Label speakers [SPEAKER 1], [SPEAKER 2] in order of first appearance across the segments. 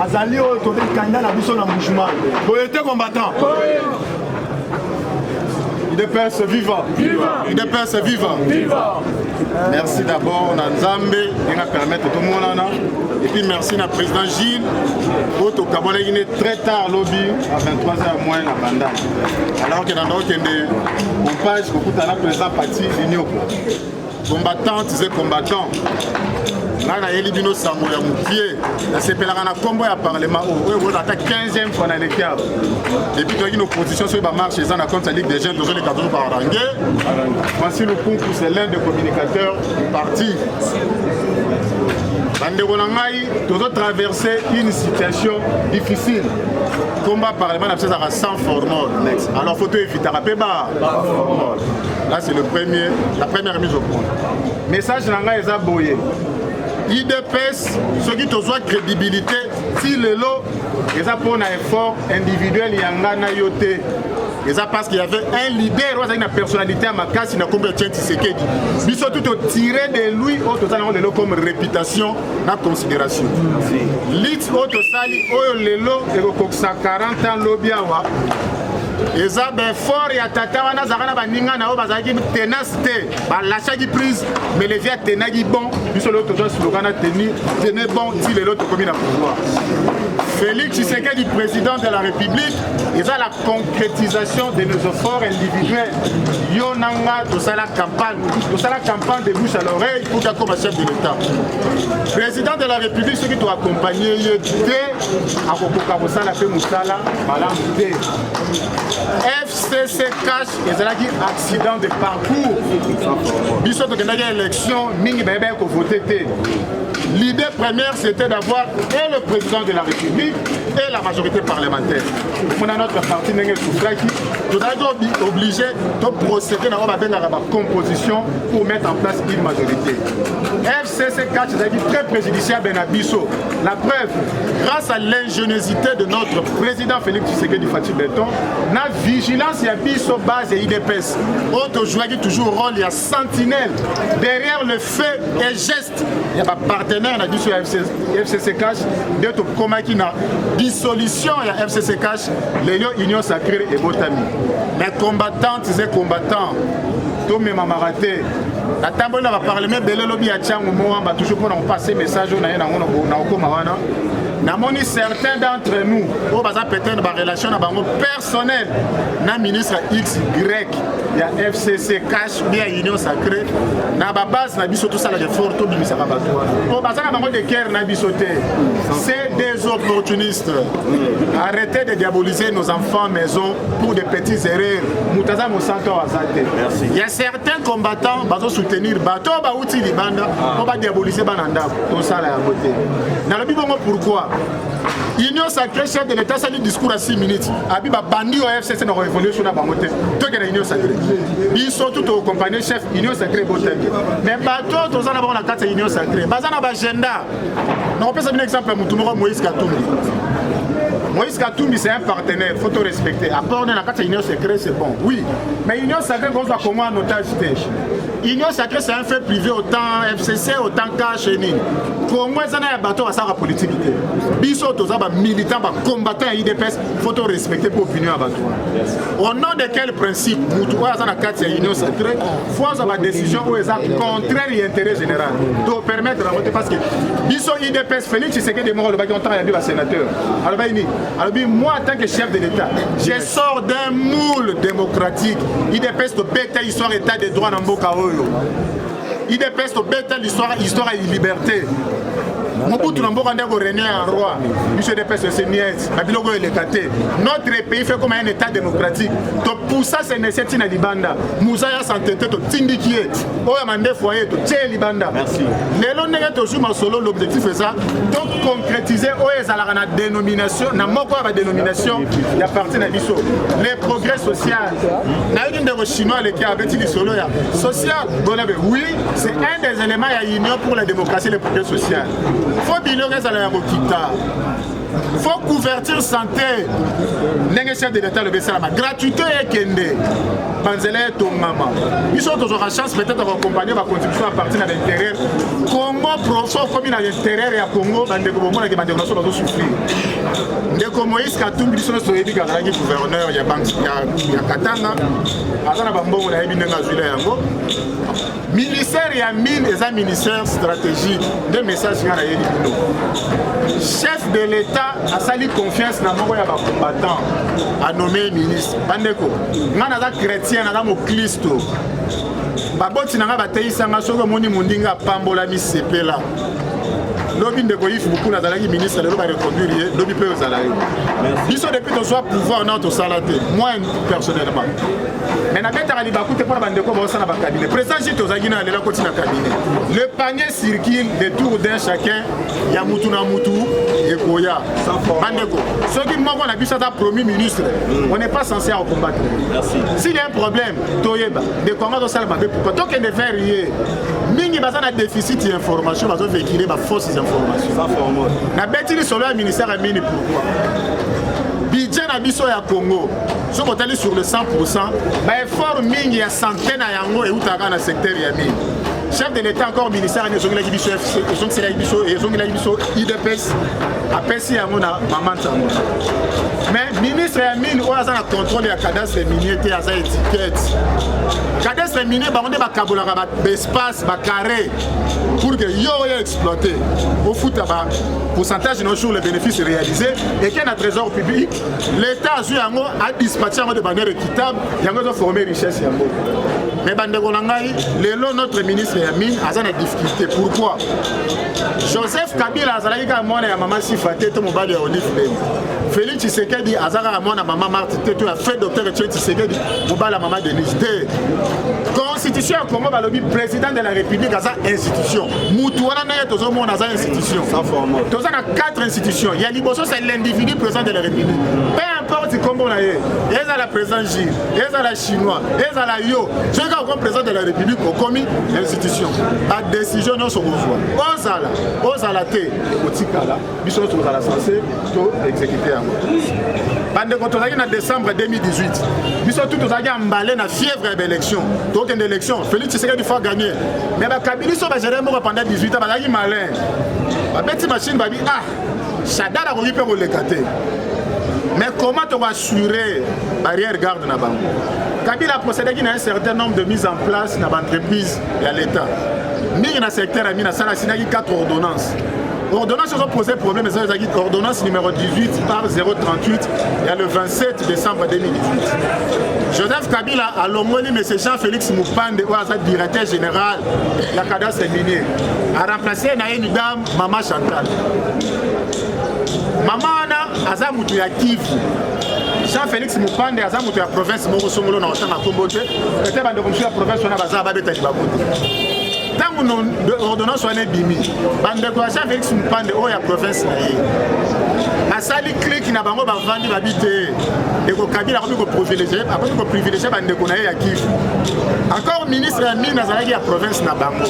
[SPEAKER 1] Azali au côté candidat la biso na mouvement. Vous êtes combattant.
[SPEAKER 2] UDPS vivant. UDPS vivant. Merci d'abord à Nzambe qui nous permet tout le monde. Et puis merci à président Gilles. Auto Kabona il est très tard lobby à 23h moins la banda. Alors que dans d'autres pompage beaucoup de la président parti l'union. Combattant, tu sais combattant. Là, il y a des gens qui sont pied. C'est pour la combo à parlement. On a 15e fois dans l'écart. Depuis qu'il y a une opposition sur la marche, ils ont compte la Ligue des jeunes, les 14 par Arangé. Voici le concours, c'est l'un des communicateurs du parti. Nous avons traversé une situation difficile. Combat parlement, c'est à 100 formats. Alors, il faut éviter à Péba. Là, c'est la première mise au point. Message Nanga est aboyé. IDPS, ceux qui ont crédibilité, si le lot, ils ont un effort individuel, il y en a nayoté. Et ça parce qu'il y avait un leader, une personnalité à ma casse, il n'a pas de Tshisekedi. Ils sont tout tiré de lui, comme réputation, en considération. L'IT, Sali, Lelo, et 40 ans, Lobiawa. Et ça, fort et tata, on a Zarana Baninga, on a ténacité, l'achat de prise, mais les vieux ténagis bon, ils sont l'autre slogan tenu, tenez bon, si l'autre commune à pouvoir. Félix Tshisekedi, président de la République, il a la concrétisation de nos efforts individuels. Yonanga, tout ça la campagne de bouche à l'oreille pour qu'il comme chef de l'État. Président de la République, ceux qui t'ont accompagné, il à Kokokabosa, la paix Moussala, Malam FCC cash, ils ont dit accident de parcours. Ils sont dans l'élection, Mingi Bébé qui voté. L'idée première, c'était d'avoir et le président de la République et la majorité parlementaire. On a notre parti, nous avons obligé de procéder dans la composition pour mettre en place une majorité. FCC 4, c'est très préjudiciable à Bisso. La preuve, grâce à l'ingéniosité de notre président Félix Tshisekedi Fati Béton, la vigilance et Bisso base et IDPS. On joue toujours rôle, il y a sentinelle. Derrière le fait et geste, il y a un partenaire a dit sur FCC Cash, d'autres comme qui n'a dissolution il y a FCC Cash, l'Union Union Sacrée et Botami. Mais combattants, tu sais combattants, tout même à raté. La table va parler, mais Belé Lobby a tient au moment, toujours pour nous passer message au Naïna Naokomawana. Namoni certains d'entre nous, au bazar peut-être dans relation personnelle, na ministre XY, il y a FCC Cash, bien Union Sacrée, na base na biso tout ça la effort tout bimisa babatwa. Au bazar na bango de guerre na bisoté. C'est des opportunistes. Arrêtez de diaboliser nos enfants maison pour des petites erreurs. Mutaza Monsanto Azate. Merci. Il y a certains combattants bazo soutenir bato ba outil libanda, on va diaboliser bananda tout ça la beauté. Dans le bibongo pourquoi Union Sacrée, chef de l'État, c'est un discours à 6 minutes. Abiba bandi au FCC dans la révolution à Bamote. Toi qui es Union Sacrée. Ils sont tous aux compagnies chef Union Sacrée Botem. Mais bateau, tous en avons la carte Union Sacrée. Bazana agenda. On peut faire un exemple à Moutoumora Moïse Katoumi. Moïse Katoumi, c'est un partenaire, il faut te respecter. À part la carte Union Sacrée, c'est bon. Oui. Mais Union Sacrée, on va comment en otage. Union Sacrée, c'est un fait privé autant FCC, autant KHN. Comment ça n'a pas bateau à sa politique? Biso, tous les militants, combattants à IDPS, il faut te respecter pour opinion à bateau. Au nom de quel principe, Moutouaz a la carte Union Sacrée, il faut avoir des décisions où ils sont contraires à l'intérêt général. Pour permettre de voter parce que Biso IDPS, Félix Tshisekedi est mort, le baguette en sénateur. Alors, moi, en tant que chef de l'État, je sors d'un moule démocratique. IDPS, le bétail, histoire état de droit dans Mbokaoyo. IDPS, le bétail, histoire et liberté. Mobutu Namboka Ndeko régner en roi. Monsieur Depes c'est niette. Babilogo est éclaté. Notre pays fait comme un état démocratique. Donc pour ça c'est nécessaire na libanda. Mouzaya s'entêter to tindikié. Oya mande foyer to tché libanda. Merci. Lelo nega to joue solo l'objectif est ça. Donc concrétiser oya ezalaka na dénomination na moko ba dénomination ya parti na biso. Les progrès sociaux. Na une de chinois les qui avait dit solo ya social. Oui, c'est un des éléments ya union pour la démocratie et le progrès social. Il faut bien que ça ait un faut couverture santé. N'est-ce chef de l'État le Bessalama. Gratuité et kende. Banzele ton maman. Ils sont toujours en chance peut-être d'accompagner ma contribution à partir de l'intérieur. Congo profond comme il a l'intérieur et à Congo, bande de Congo qui bande de nation doit souffrir. Ndeko Moïse Katumbi sont sur les gars qui gouverneur il y a banque il y a Katanga. Azana bambongo la ebi ndenga zule yango. Ministère et mine et un ministère stratégique. Deux messages qui ont chef de l'État a sali confiance dans mon combattant a nommé ministre. Bandeko, ngana za chrétien na mo Kristo. Baboti na ba teisa ngasoko moni mundinga pambola mi sepela. Lobi ndeko yifu beaucoup na zalaki ministre le ba reconduire lobi pe ozalayo. Biso depuis to soit pouvoir na to salaté. Moi personnellement. Mais na beta ali bakute pour bandeko ba osana ba cabinet. Président Jito Zagina le la continue cabinet. Le panier circule de tour d'un chacun ya mutu na mutu et koya. Bandeko. Ce qui m'a on a biso ta premier ministre. On n'est pas censé en combattre. Merci. S'il y a un problème, toyeba de comment to sala ba pourquoi tant que ne fait rien. Mingi bazana déficit d'information bazo véhiculer ba fausses informations. Na beti ni solo ya ministère ya mini pourquoi? Budget na biso ya Congo. Si on est sur le 100%, bah effort mingi ya centaine à yango et outaka na secteur ya mini. Chef de l'État encore ministère ni zongi la biso FC, zongi la biso et zongi la biso IDPS apesi yango na maman tango. Mais ministre ya mine o aza na contrôle ya cadastre minier te aza étiquette. Cadastre minier ba onde ba kabola ba espace ba carré pour que yo exploité. Au foot ba pourcentage de nos jours les bénéfices réalisés et qu'il y a un trésor public, l'État a dispatché de manière équitable, il a formé richesse. Mais notre ministre Yamine a des difficultés. Pourquoi? Joseph Kabila a maman Sifate, Félix Tshisekedi a maman Marthe, tu as fait docteur Tshisekedi, la maman Denise. Constitution Congo le président de la République a une institution. Moutouana a une institution. Nous avons 4 institutions. Il y a l'Iboso, c'est l'individu président de la République. Peu importe comment on a eu. Il y a la présidente Gilles, il y a la chinois, il y a la Yo. Je suis comme président de la République au commis l'institution. La décision nous sommes au Ozala, Ozala T, au Tikala, nous sommes censés exécuter. Bande en décembre 2018, nous sommes tous emballés dans la fièvre de l'élection. Donc une élection, Félix Tshisekedi il faut gagner. Mais Kabila sont pendant 18 ans, ils sont malins. La petite machine va dire ah, Chadar a peut le cater. Mais comment on va assurer la barrière garde dans la banque? Kabila a procédé à un certain nombre de mises en place dans l'entreprise et à l'État. Nous, dans le secteur, il y a 4 ordonnances. Ordonnance ont posé problème, mais ordonnance numéro 18 par 038, il y a le 27 décembre 2018. Joseph Kabila a l'hommoni, M. Jean-Félix Moupande, directeur général de la cadastre minier, a remplacé une dame, Maman Chantal. Maman Anna, Aza Moutou Yakiv. Jean-Félix Moupande, Aza Moutou ya province, Moro Songolo, na Otanga Kombote, et puis la province, on a Baza Babeta Babote. Tant que l'ordonnance soit bimi, Jean Félix Moupande, oh la province, la salle clique n'a pas vendu l'habiter. Et qu'on Kabila a privilégié, après qu'on privilégié, on a Yakif. Encore ministre de la mine dans la province n'a pas mot.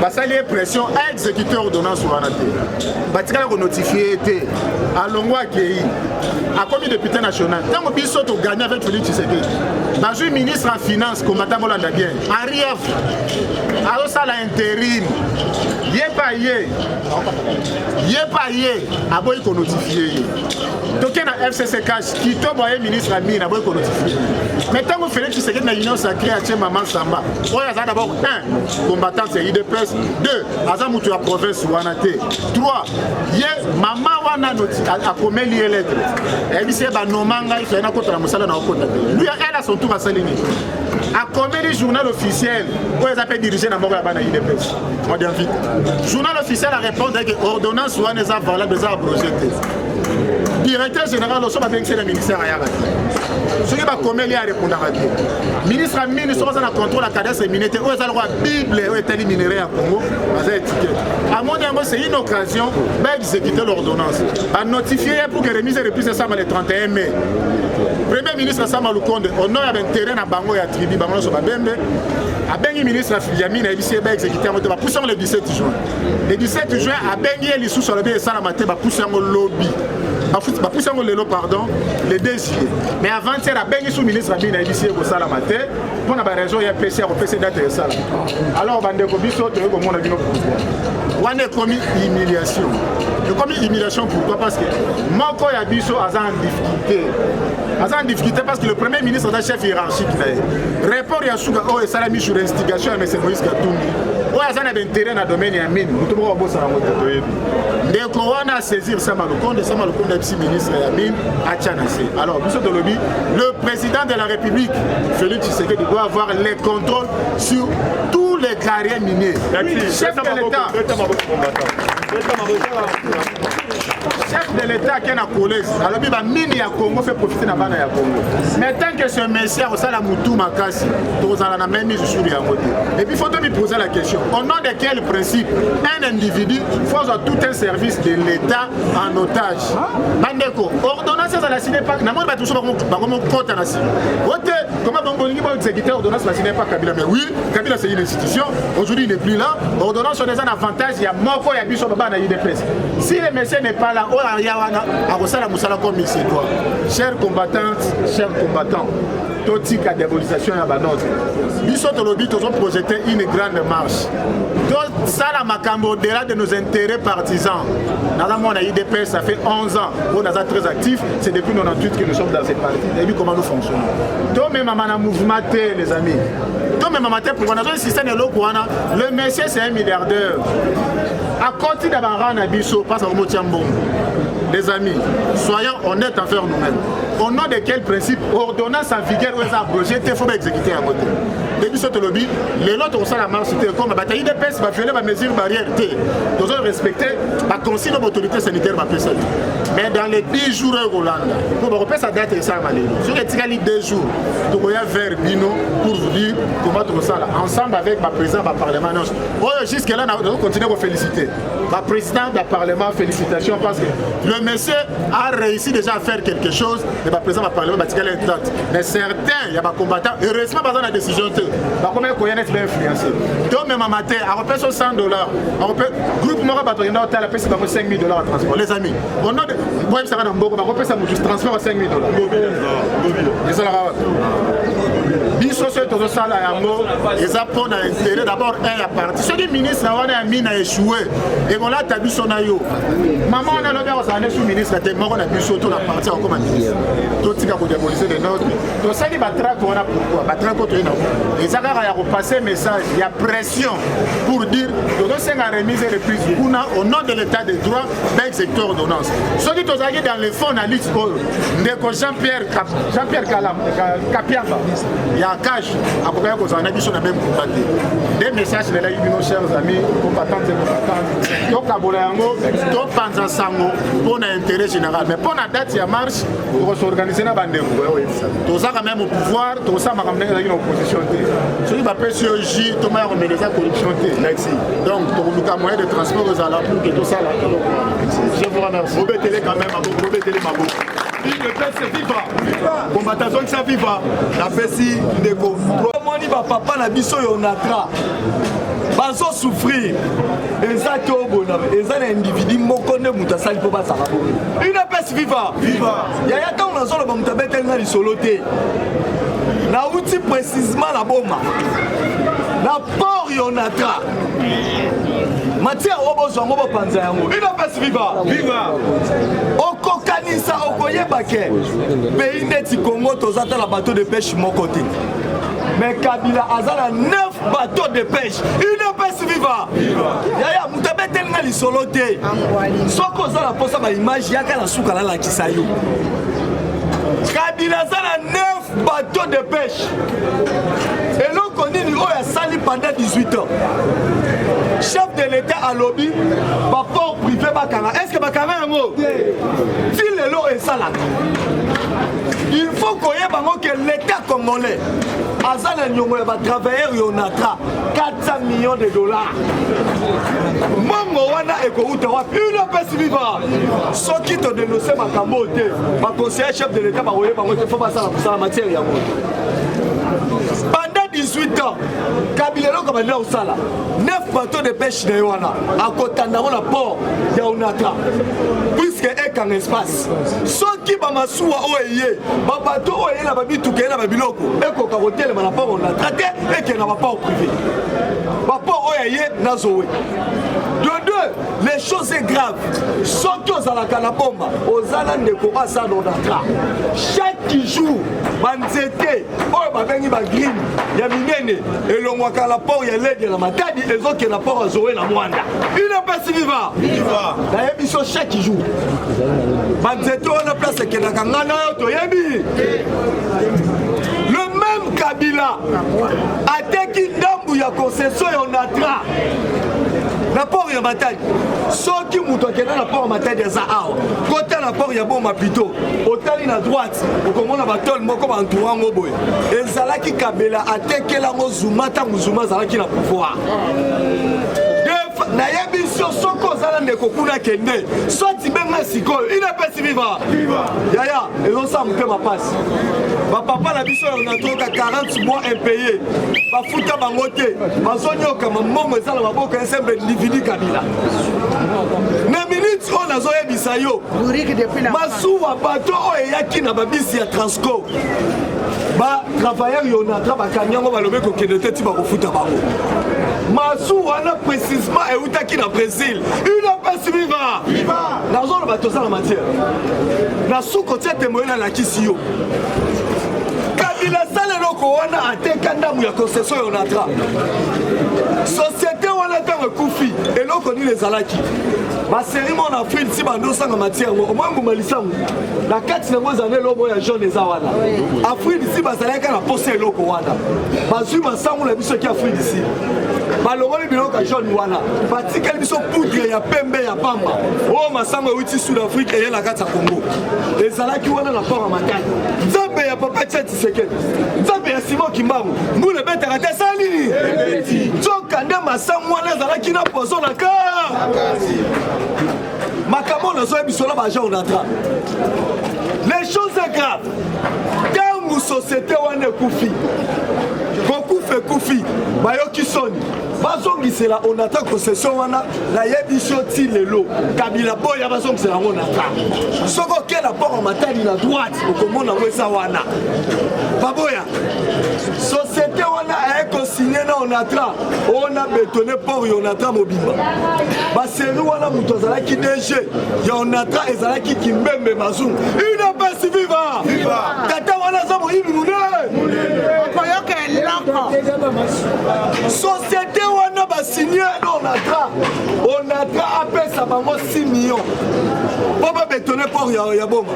[SPEAKER 2] La salle pression à exécuter l'ordonnance sur la nature. Batika a notifié, à Longwa Kéi, à commis député national. Tant que Bissot a gagné avec Félix Tshisekedi, le ministre en finance, combattant Molanda bien, arrive. Alors ça l'intérim, yé pas yé, à boy qu'on notifie. Donc il y a un FCC cash qui tombe au ministre à mine, à boy qu'on notifie. Maintenant vous faites que c'est une union sacrée à Maman Samba. On a d'abord 1 combattant c'est IDPS, 2 Azamoutou à province Wanate, 3 yé maman wana a commis les lettres. Et puis c'est Banomanga il fait un contre la Moussala na Okota. Lui elle a son tour à s'aligner. A combien de journal officiel où ils appellent diriger dans la IDPS? On dit vite. Journal officiel a répondu que l'ordonnance soit valable, des abrogés. directeur général aussi va bien le ministère à ce qui va commettre à répondre à la ministre Amine sur un contrôle à cadastre minéré où est le Bible où est minéré à Congo à mon avis c'est une occasion d'exécuter l'ordonnance à notifier pour que remise et reprise ça le 31 mai. Premier ministre Sama Lukonde on a un terrain à Bango et à Tribi Bango sur Babembe a bengi ministre Yamine a exécuté va pousser le 17 juin. Le 17 juin a bengi les sous sur le bien Salamate va pousser un lobby. Va pousser un lelo pardon le 2 juillet. Mais avant ça a bengi sous ministre Yamine a initié au Salamate pour la raison il y a PC au PC date de Salam. Alors bande ko biso to ko mona bino pouvoir. On a commis humiliation. Et commis humiliation pourquoi parce que moko ya biso azan difficulté. Azan difficulté parce que le premier ministre est chef hiérarchique répond à Souga oh et Salami sur instigation mais c'est Moïse Katumbi. Oh azan a intérêt dans domaine ya mine. Mutu ko bossa na moto toyebi. Ndeko wana saisir Sama Lukonde est ministre ya mine a Tchanase. Alors biso de lobby le président de la République Félix Tshisekedi doit avoir les contrôles sur tous les carrières miniers. Chef de l'État. Chef de l'État qui est à Colès, alors il va mine à Congo fait profiter de la bande à Congo. Mais tant que ce messieurs au sein de la Moutou Makassi, tous en la même mise sur les côté. Et puis il faut me poser la question, au nom de quel principe un individu force tout un service de l'État en otage. Bandeko, ordonnance à la signer pas, n'a pas tout ça par mon compte à la signer. Comment on va exécuter ordonnance à la signer pas Kabila? Mais oui, Kabila c'est une institution, aujourd'hui il n'est plus là. Ordonnance on a un avantage, il y a Moko, il y a Bisso Baba, il y a UDPS. Si le monsieur n'est pas là, chers combattantes, chers combattants, totique à diabolisation à Banot. Nous sommes lobby, nous avons projeté une grande marche. Donc, ça, la Macambo, au-delà de nos intérêts partisans. Nous avons IDPS, ça fait 11 ans, on est très actifs, c'est depuis 98 que nous sommes dans cette partie. Et puis, comment nous fonctionnons. Donc, même à mouvement, les amis. Donc, même à pour un système de l'eau, le monsieur, c'est un milliardaire. À côté d'Abaran Abisso, passe à Motiambon. Les amis, soyons honnêtes envers nous-mêmes. Au nom de quel principe ordonnance en vigueur ou abrogée, il faut exécuter à côté. Depuis ce lobby, les autres ont la marche, comme la bataille de peste va violer ma mesure barrière. Nous devons respecter la consigne de l'autorité sanitaire. Mais dans les 10 jours, pour repérer sa date, ça va aller. Sur les 2 jours, nous allons vers Bino pour vous dire comment tout ça, ensemble avec ma président du Parlement. Jusque-là, nous allons continuer à vous féliciter. Ma président du Parlement, félicitations parce que le monsieur a réussi déjà à faire quelque chose. Le président du Parlement, mais certains, il y a des combattants, heureusement, pas dans la décision. Combien de gens sont influencés? Donc, même en matin, on repère $100. On repère, groupe Mora Batorina, on a payé $5 000 à transport. Les amis, on a repère ça pour transport à $5 000. Ils apprennent à intérêt d'abord un à partir. Ceux qui ministres ont mis à échouer et on a tabu son aïe. Maman, on a l'honneur sous ministre, on a bu surtout la partie encore un ministre. Tout ce qui a diabolisé de notre. Donc, ça, il va traquer, on a pourquoi? Les agarres ont passé message, il y a pression pour dire que nous avons remise et reprise au nom de l'état de droit d'exécuter l'ordonnance. Ceux qui sont dans le fond, Jean-Pierre Kapiamba, il y a un cash, à peu près qu'on a dit sur le même combattant. Des messages, les nos chers amis, combattants et combattantes, donc à Bolayango, donc Panzasango, pour un intérêt général. Mais pour la date, il y a marche pour s'organiser dans la bande. Tout ça, quand même, au pouvoir, tout ça, ma dans une opposition. Ce qui va faire sur J, tout le monde remet les corruption. Donc, pour le moyen de transport aux alentours, et tout ça, là. Je vous remercie.
[SPEAKER 1] Robert-Télé quand même, Robert-Télé Mabo. Le peuple viva. Combattant ça viva. La Pessi, Ndeko.
[SPEAKER 3] Comment dit papa na biso yonatra? Bazo souffrir. Exact au bonheur. Exact individu mokonde mutasali po basala bo. Une peste viva. Viva. Yaya ta on azolo ba mutabete ngali soloté. Na outil précisément la bomba. La port yonatra. Matia obozo ngobo panza yango. Une peste viva. Viva. Okokanisa okoyebake. Pays neti Congo tozata la bateau de pêche mokoté. Mais Kabila Azala 9 bateaux de pêche. Une pêche viva. Yaya mutabete ngali soloté. Soko za la posa ba image yaka na suka la kisayo. Kabila Azala 9 bateaux de pêche. Et l'on connaît le haut à Sali pendant 18 ans. Chef de l'État à lobby, port privé bakanga. Est-ce que bakanga yango ti lelo esalaka. Il faut qu'on ait que l'État congolais aza na nyongo ya batravailleur yonatra 400 millions de dollars. Mongo wana ekouta wapi une pesi viva soki to dénoncer makambo te ba conseiller chef de l'État ba royer bango te faut basala pour la matière ya moto. Pendant 18 ans, Kabila loko ba ndela usala 9 bateaux de pêche na wana akotanda na port ya Onatra puisque est en espace. Soki ba masuwa oyeye ba bateau oyeye na ba bituke na ba biloko ekoka hotel na port Onatra te et na ba port privé. Ba port oyeye na zowe. De deux, les choses sont graves. Soki ozala kana bomba, ozala ndeko asa Onatra. Chaque jour, banzete oyo babengi ba green ya minene elongwaka la port ya lede na matadi ezoke na port azowe na mwanda. Une place viva. Viva. Na émission chaque jour. Banzete on a place kenaka ngana yo toyebi. Le même Kabila ateki ndambu ya concession ya Onatra. La port ya matadi. Soki muto akena na port matadi ya Zahao. Côté la port ya Boma plutôt. Otali na droite, okomona batol moko ba entourango boy. Ezalaki Kabila atekela ngo Zumata Muzuma zalaki na pouvoir. Na yebi soko zala ndeko kuna kende. Soti benga sikoyo. Ina pesi viva. Viva. Yaya, ezosa mutema passe. Ba papa na biso on a toka 40 mois impayés. Ba futa bango te. Bazonyoka mamongo ezala maboka ensemble lividi Kabila. Na minute on a zoye bisayo. Masuwa bato oye yaki na babisi ya Transco. Ba travailleur yonatra ba kanyango balobe ko kedete ti ba ko futa bango. Masuwa na précisément eutaki na Brésil. Une passe viva. Viva. Na zone bato za la matière. Na suko tete moyena na kisiyo. Kabila sale loko wana ateka ndamu ya concession Onatra. Société wana tango kufi eloko ni les alaki. Ba série en Afrique si bando sanga matière au mangu malisangu. La 4 nango zané lobo ya jaune eza wana. Afrique si bazalaka na poser eloko wana. Bazui masangu la biso ki Afrique ici. Balongoli biloko jaune wana. Batikeli biso poudre ya pembe ya pamba. Oh masango uti Sud Afrique et la kata Congo. Ezalaki wana na port matani. Nzambe ya papa Tchati Sekedi. Nzambe ya Simon Kimbangu. Mbule beta kata salini. Tsoka nde masango wana ezalaki na poison na ka. Makambo na zoe bisola ba ja Onatra. Les choses sont graves. Quand vous société wana kufi. Beaucoup fait koufi, bayoki soni. Bazongi c'est la Onatra concession wana la yebiso ti lelo. Kabila boya bazongi c'est la Onatra. Soko ke la port en matani na droite okomona wesa wana. Baboya. Société wana a co-signé na Onatra. On a bétonné port Onatra mobimba. Ba série wana muto azalaki DG. Ya Onatra ezalaki kimbembe mazungu. Une passe viva. Viva. Tata wana za moyibi mune. Société wana ba signé Onatra. Onatra apesa bango 6 millions. Pour pas bétonner port ya bomba.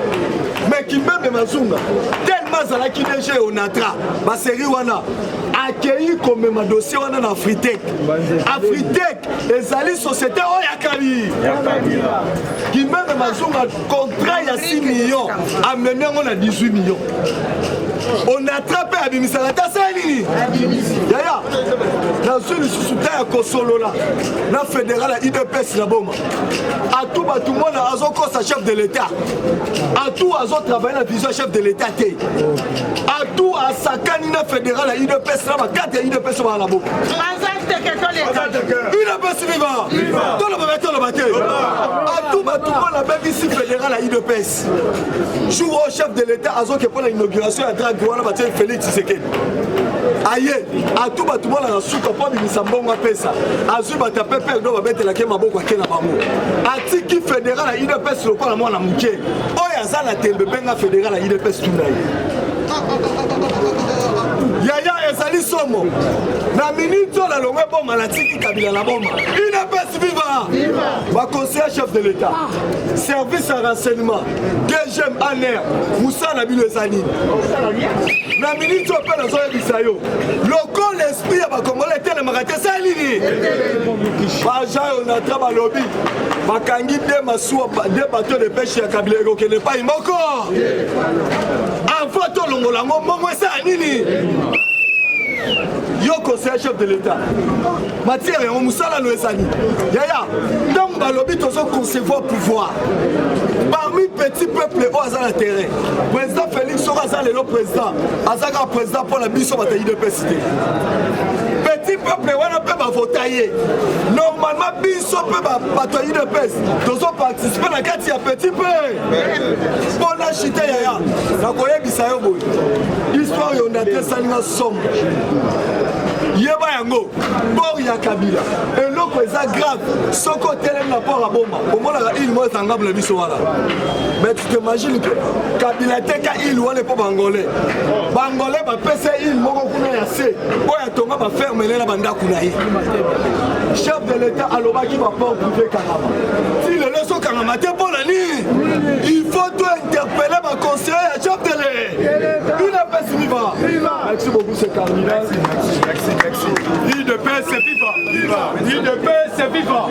[SPEAKER 3] Mais kimbembe mazunga. Tellement zalaki DG Onatra. Ba série wana accueilli comme ma dossier wana na Afritech. Afritech ezali société oyakali. Kimbembe mazunga contrat ya 6 millions amené on a 18 millions. On a attrapé à Bimisala Tassani. Yaya, dans une soutien à Kosolola, la fédérale à IDPS la bombe. À tout le monde a Azoko sa chef de l'État. À tout Azo travaille la vision chef de l'État. À tout à Sakanina fédérale à IDPS la 4 IDPS à la bombe. IDPS viva. Tout le monde est le bâtiment. À tout le monde a même ici fédérale à IDPS. Jour au chef de l'État Azo qui prend l'inauguration à Drag. Félix Tshisekedi. Aïe, à tout le monde a su comprendre que nous sommes bons à pesa. Azu bata pepe do babete la kema boko akena bango. Atiki fédéral à IDPS le quoi mwana muke. Oya za la tembe benga fédéral à IDPS tunai. Yaya ezali somo na minute oyo nalongwe boma natiki Kabila na boma UNPS viva baconseiller chef de l'État service à renseignement DGM ANR mosala bino eza nini na minute oyo mpe nazoyebisa yo loko l'esprit ya bakongolais etelemaka te esa nini baja oyo natra balobi bakangi de bateau de pêche ya Kabila ekokende epai moko avant tolongola yango mbongo esa nini yo conseiller chef de l'État matière yango mosala no ezali yaya ntango balobi tozo concevoir pouvoir parmi petit peuple oyo aza na terrain président Félix soko aza lelo président azaka président mpo na biso bato UDPS te petit peuple wana mpe bavota ye normalement biso mpe bato ya UDPS tozo participe na kati ya petit mpe mpona chite yaya nakoyebisa yo boye histoire yonda te esalinga somo yeba yango bor ya Kabila eloko eza grave soko otelemi na port ya boma omonaka ile moko etangable na biso wana mais tu t'imagines que Kabila teka ile wana mpo bangolais bapesa ile moko kuna ya se oyo atonga bafermele na bandako na ye chef de l'État alobaki baport privé kangama ti lelo esokangama te mpo na nini il faut to interpeller baconseiller ya chef de l'État UNPS viva merci beaucoup c'est cardinal merci UDPS viva UDPS viva.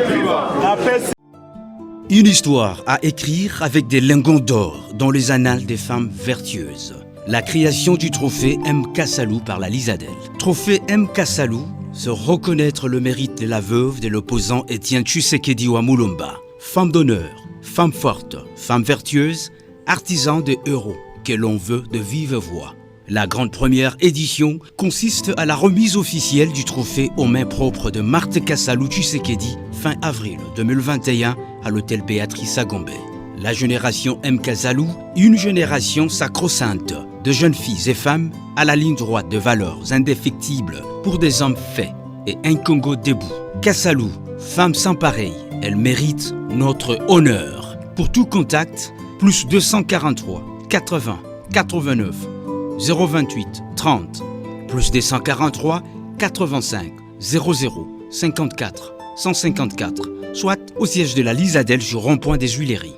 [SPEAKER 4] Une histoire à écrire avec des lingots d'or dans les annales des femmes vertueuses. La création du trophée M. Kassalou par la Lisadel. Trophée M. Kassalou, se reconnaître le mérite de la veuve de l'opposant Étienne Tshisekedi Wamulomba. Femme d'honneur, femme forte, femme vertueuse, artisan des héros que l'on veut de vive voix. La grande première édition consiste à la remise officielle du trophée aux mains propres de Marthe Kassalou Tshisekedi fin avril 2021 à l'hôtel Béatrice à Gombe. La génération M. Kassalou, une génération sacro-sainte de jeunes filles et femmes à la ligne droite de valeurs indéfectibles pour des hommes faits et un Congo debout. Kassalou, femme sans pareil, elle mérite notre honneur. Pour tout contact, plus 243 80 89 028 30 plus 243 85 00 54 154, soit au siège de la Lisadel sur rond-point des Huileries.